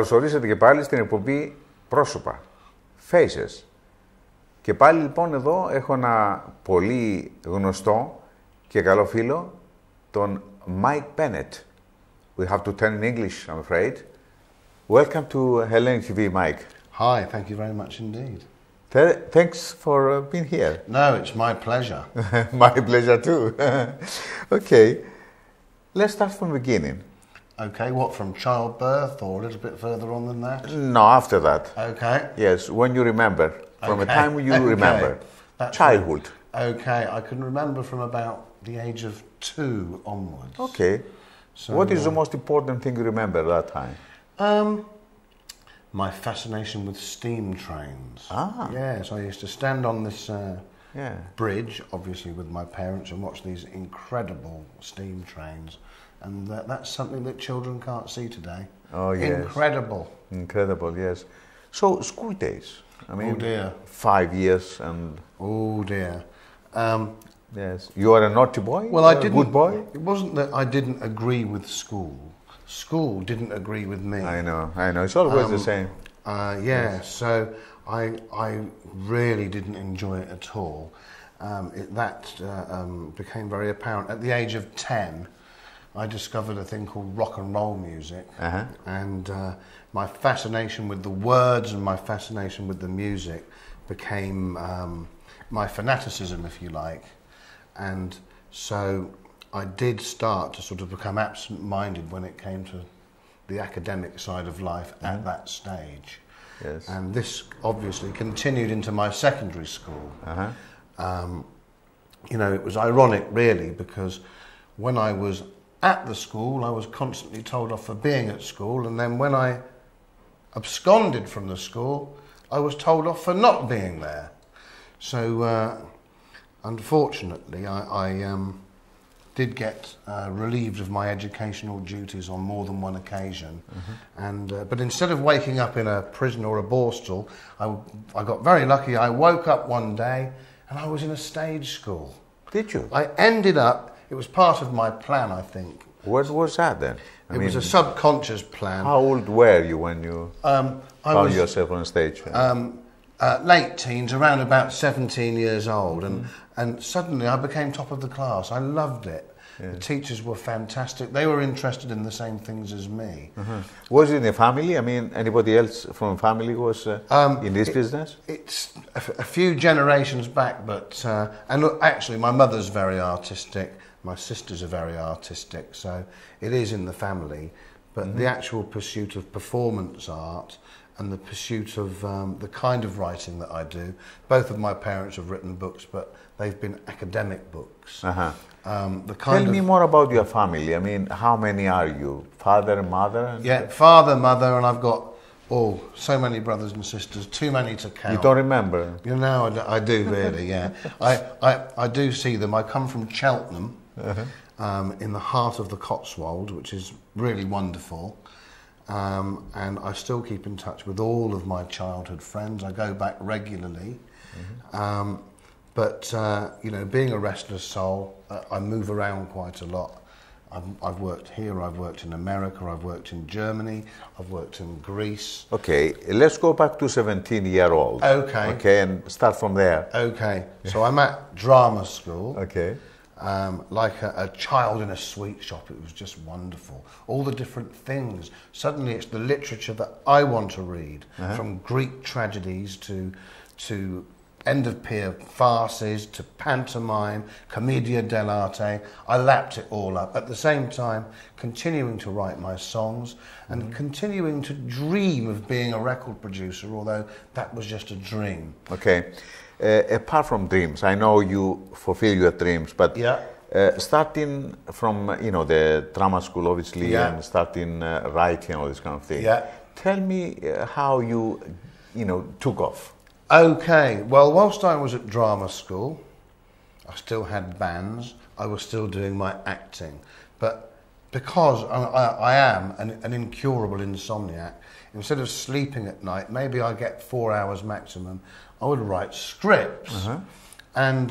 καλώς ορίσατε και πάλι στην εκπομπή Πρόσωπα, Faces. Και πάλι λοιπόν εδώ έχω ένα πολύ γνωστό και καλό φίλο, τον Mike Bennett. We have to turn in English, I'm afraid. Welcome to Hellenic TV, Mike. Hi, thank you very much indeed. Thanks for being here. No, it's my pleasure. My pleasure too. Okay, let's start from the beginning. Okay, what, from childbirth or a little bit further on than that? No, after that. Okay. Yes, when you remember, from the time you remember. That's Childhood. Right. Okay, I can remember from about the age of 2 onwards. Okay. So, what is the most important thing you remember at that time? My fascination with steam trains. Ah. Yes, I used to stand on this bridge, obviously with my parents, and watch these incredible steam trains. And that's something that children can't see today. Oh, yes. Incredible. Incredible, yes. So, school days. I mean, oh dear. 5 years and... Oh dear. Yes. You are a naughty boy? Well, I didn't. A good boy? It wasn't that I didn't agree with school. School didn't agree with me. I know. It's always the same. Yes. So I really didn't enjoy it at all. That became very apparent. At the age of 10, I discovered a thing called rock and roll music. And my fascination with the words and my fascination with the music became my fanaticism, if you like. And so I did start to sort of become absent-minded when it came to the academic side of life at that stage. Yes. And this obviously continued into my secondary school. You know, it was ironic really, because when I was at the school I was constantly told off for being at school, and then when I absconded from the school I was told off for not being there. So unfortunately I did get relieved of my educational duties on more than one occasion. But instead of waking up in a prison or a borstal, I got very lucky. I woke up one day and I was in a stage school. Did you? I ended up, it was part of my plan, I think. What was that then? It was a subconscious plan. How old were you when you found yourself on stage? Late teens, around about 17 years old, and suddenly I became top of the class. I loved it. Yeah. The teachers were fantastic. They were interested in the same things as me. Was it in the family? I mean, anybody else from family was in this business? It's a few generations back, but and actually my mother's very artistic. My sisters are very artistic, so it is in the family. But the actual pursuit of performance art and the pursuit of the kind of writing that I do. Both of my parents have written books, but they've been academic books. Tell me more about your family. I mean, how many are you? Father and mother? Yeah, father, mother, and I've got, so many brothers and sisters, too many to count. You don't remember? You know, I do really, yeah. I do see them. I come from Cheltenham, in the heart of the Cotswold, which is really wonderful. And I still keep in touch with all of my childhood friends. I go back regularly. But you know, being a restless soul, I move around quite a lot. I've worked here, I've worked in America, I've worked in Germany, I've worked in Greece. Okay, let's go back to 17-year-old. Okay. Okay, and start from there. Okay, so I'm at drama school. Okay. Like a child in a sweet shop. It was just wonderful. All the different things. Suddenly it's the literature that I want to read, from Greek tragedies to end-of-pier farces to pantomime, commedia dell'arte. I lapped it all up. At the same time, continuing to write my songs and continuing to dream of being a record producer, although that was just a dream. Okay. Apart from dreams, I know you fulfill your dreams, but starting from the drama school, obviously, and starting writing all this kind of thing. Tell me how you took off. Okay, well, whilst I was at drama school, I still had bands. I was still doing my acting, but because I am an incurable insomniac, instead of sleeping at night, maybe I get 4 hours maximum, I would write scripts. And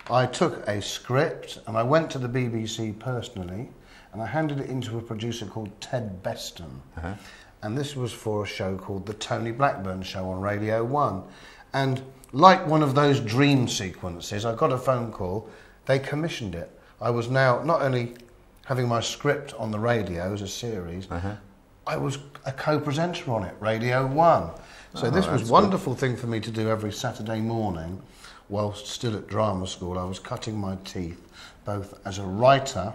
I took a script and I went to the BBC personally and I handed it into a producer called Ted Beston. and this was for a show called The Tony Blackburn Show on Radio 1. And like one of those dream sequences, I got a phone call, they commissioned it. I was now not only having my script on the radio as a series, I was a co-presenter on it, Radio 1. So this was a wonderful thing for me to do every Saturday morning whilst still at drama school. I was cutting my teeth both as a writer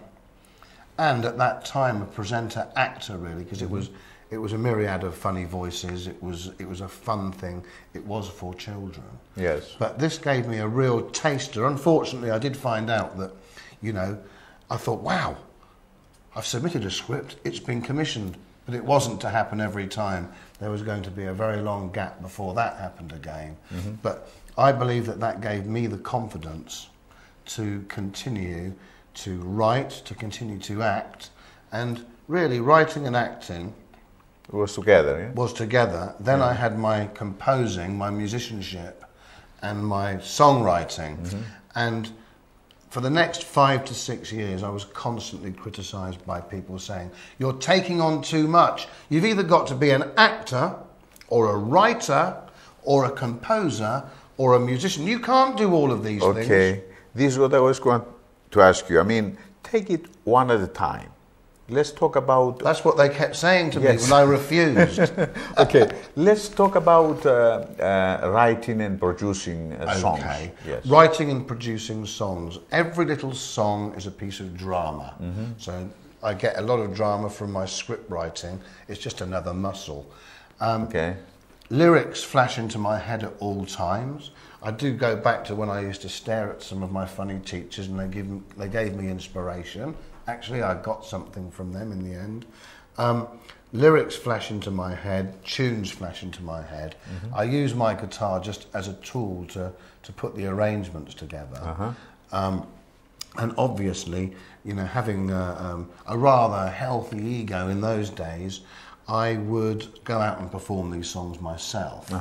and at that time a presenter actor, really, because it was a myriad of funny voices. It was a fun thing. It was for children. Yes. But this gave me a real taster. Unfortunately, I did find out that, you know, I thought, wow, I've submitted a script, it's been commissioned, but it wasn't to happen every time. There was going to be a very long gap before that happened again. But I believe that that gave me the confidence to continue to write, to continue to act, and really writing and acting was together, yeah? Was together. Then I had my composing, my musicianship, and my songwriting. And for the next 5 to 6 years, I was constantly criticised by people saying, you're taking on too much. You've either got to be an actor, or a writer, or a composer, or a musician. You can't do all of these things. Okay, this is what I was going to ask you. I mean, take it one at a time. Let's talk about... That's what they kept saying to me when I refused. Okay, let's talk about writing and producing songs. Okay, yes. Writing and producing songs. Every little song is a piece of drama. So I get a lot of drama from my script writing. It's just another muscle. Okay. Lyrics flash into my head at all times. I do go back to when I used to stare at some of my funny teachers and they gave me inspiration. Actually, I got something from them in the end. Lyrics flash into my head, tunes flash into my head. I use my guitar just as a tool to put the arrangements together. And obviously, you know, having a rather healthy ego in those days, I would go out and perform these songs myself.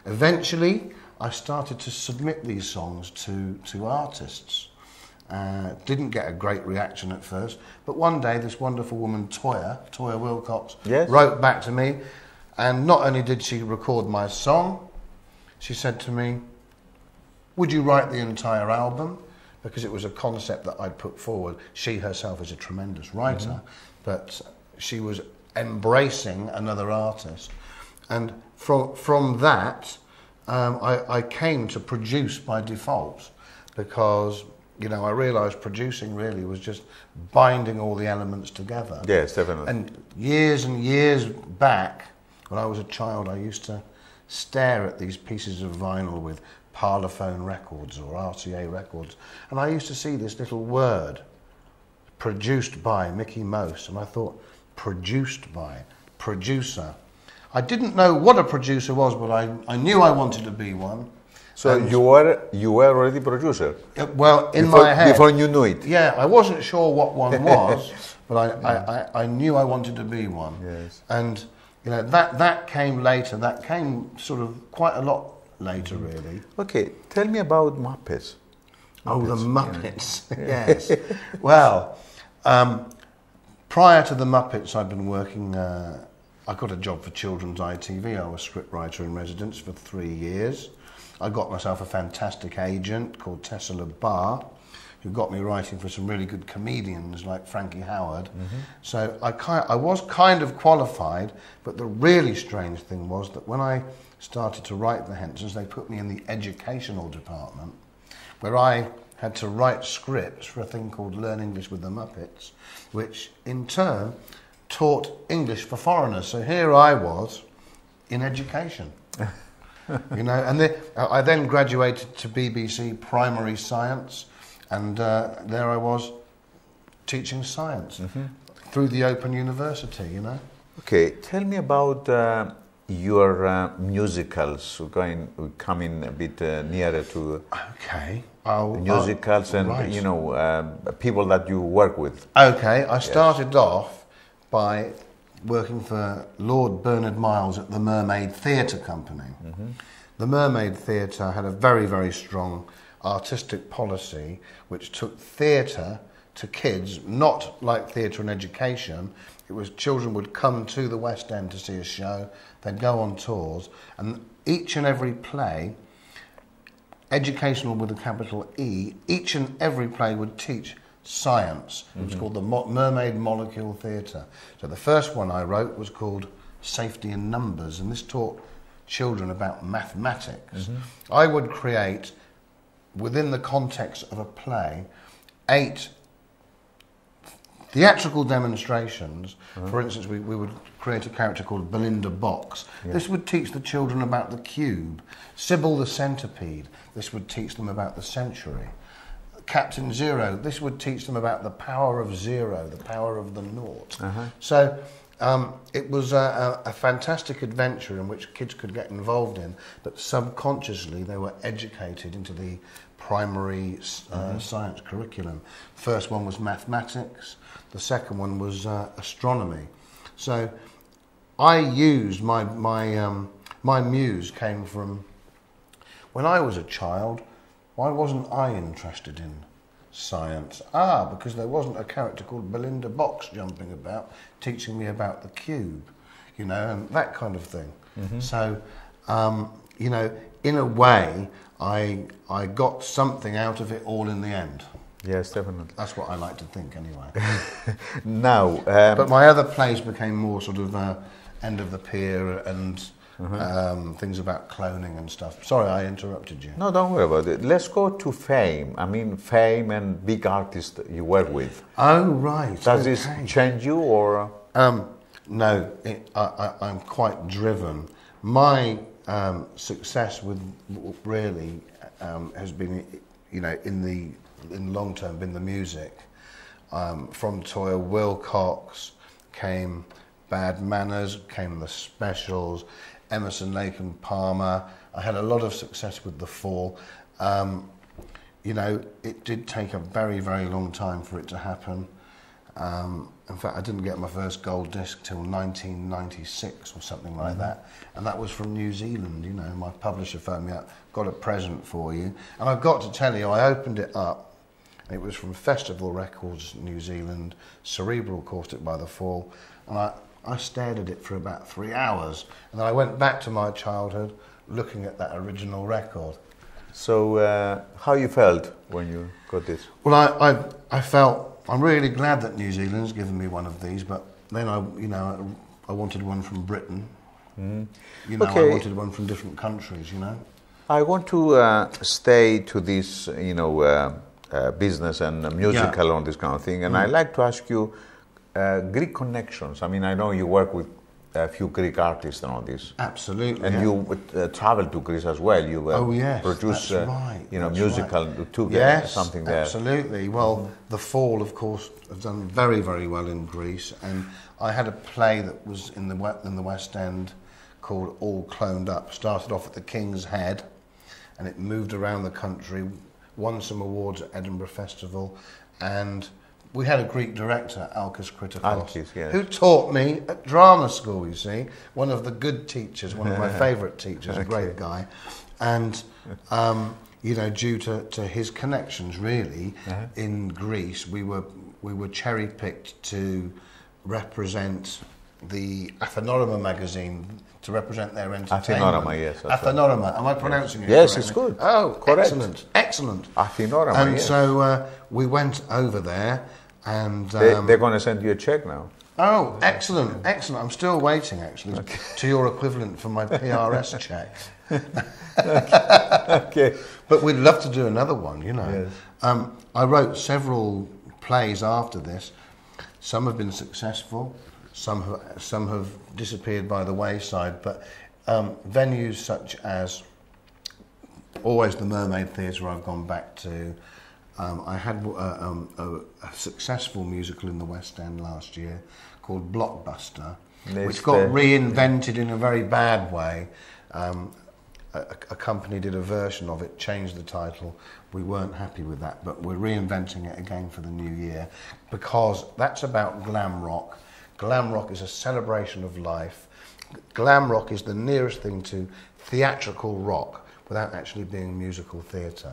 Eventually, I started to submit these songs to artists. Didn't get a great reaction at first, but one day this wonderful woman, Toyah Wilcox, wrote back to me, and not only did she record my song, she said to me, would you write the entire album? Because it was a concept that I'd put forward. She herself is a tremendous writer, but she was embracing another artist. And from that, I came to produce by default, because you know, I realised producing really was just binding all the elements together. Yes, definitely. And years back, when I was a child, I used to stare at these pieces of vinyl with Parlophone records or RCA records, and I used to see this little word, produced by Mickey Most, and I thought, produced by, producer. I didn't know what a producer was, but I knew I wanted to be one. So you were already producer? Well, in my head. Before you knew it? Yeah, I wasn't sure what one was, but I knew I wanted to be one. Yes. And you know, that came later. That came sort of quite a lot later, really. Okay, tell me about Muppets. Oh, the Muppets, yes. Well, prior to the Muppets, I'd been working, I got a job for Children's ITV. I was scriptwriter in residence for 3 years. I got myself a fantastic agent called Tessa LeBar, who got me writing for some really good comedians like Frankie Howard. So I was kind of qualified, but the really strange thing was that when I started to write the Hensons, they put me in the educational department, where I had to write scripts for a thing called Learn English with the Muppets, which in turn taught English for foreigners. So here I was in education. You know, and I then graduated to BBC Primary Science, and there I was teaching science through the Open University, you know. Okay, tell me about your musicals. We're coming a bit nearer to musicals and you know people that you work with. Okay, I started off by working for Lord Bernard Miles at the Mermaid Theatre Company. The Mermaid Theatre had a very, very strong artistic policy which took theatre to kids, not like theatre and education. It was children would come to the West End to see a show, they'd go on tours, and each and every play, educational with a capital E, each and every play would teach science. It was called the Mermaid Molecule Theatre. So the first one I wrote was called Safety in Numbers, and this taught children about mathematics. I would create, within the context of a play, 8 theatrical demonstrations. For instance, we would create a character called Belinda Box. This would teach the children about the cube. Sybil the centipede. This would teach them about the century. Captain Zero. This would teach them about the power of zero, the power of the naught. So it was a fantastic adventure in which kids could get involved in, but subconsciously they were educated into the primary science curriculum. First one was mathematics, the second one was astronomy. So I used my muse came from when I was a child. Why wasn't I interested in science? Because there wasn't a character called Belinda Box jumping about teaching me about the cube, you know, and that kind of thing. So you know, in a way, I got something out of it all in the end. Yes, definitely. That's what I like to think, anyway. Now, but my other plays became more sort of end of the pier and things about cloning and stuff. Sorry, I interrupted you. No, don't worry about it. Let's go to fame. I mean, fame and big artists you work with. Oh, right. Does this change you, or? No, I'm quite driven. My success with really has been, you know, in long term, been the music. From Toyah Wilcox came Bad Manners, came the Specials, Emerson, Lake and Palmer. I had a lot of success with The Fall. You know, it did take a very, very long time for it to happen. In fact, I didn't get my first gold disc till 1996 or something like that. And that was from New Zealand, you know. My publisher phoned me up, got a present for you. And I've got to tell you, I opened it up. It was from Festival Records, New Zealand, Cerebral Caustic by The Fall. And I stared at it for about 3 hours. And then I went back to my childhood looking at that original record. So how you felt when you got this? Well, I felt, I'm really glad that New Zealand's given me one of these, but then I wanted one from Britain. You know, I wanted one from different countries, you know. I want to stay to this, you know, business and musical on this kind of thing, and I'd like to ask you Greek connections. I mean, I know you work with a few Greek artists and all this. Absolutely. And you travel to Greece as well. You produce, you know, musical to get something there. Absolutely. Well, The Fall, of course, have done very, very well in Greece, and I had a play that was in the West End called All Cloned Up. Started off at the King's Head, and it moved around the country, won some awards at Edinburgh Festival, and we had a Greek director, Alkis Kritikos, who taught me at drama school, you see, one of the good teachers, one of my favourite teachers, a great guy. And, you know, due to his connections, really, in Greece, we were cherry-picked to represent the Athanorama magazine, to represent their entertainment. Athanorama, yes. Athanorama, am I pronouncing it Yes, correctly? it's good. Oh, correct. Excellent, excellent. Athanorama, and so we went over there, and they're going to send you a check now. Oh, excellent, excellent. I'm still waiting, actually, to your equivalent for my PRS check. Okay. But we'd love to do another one, you know. Yes. I wrote several plays after this. Some have been successful, some have disappeared by the wayside, but venues such as always the Mermaid Theatre I've gone back to. I had a successful musical in the West End last year called Blockbuster, which got reinvented in a very bad way. A company did a version of it, changed the title. We weren't happy with that, but we're reinventing it again for the new year, because that's about glam rock. Glam rock is a celebration of life. Glam rock is the nearest thing to theatrical rock without actually being musical theatre.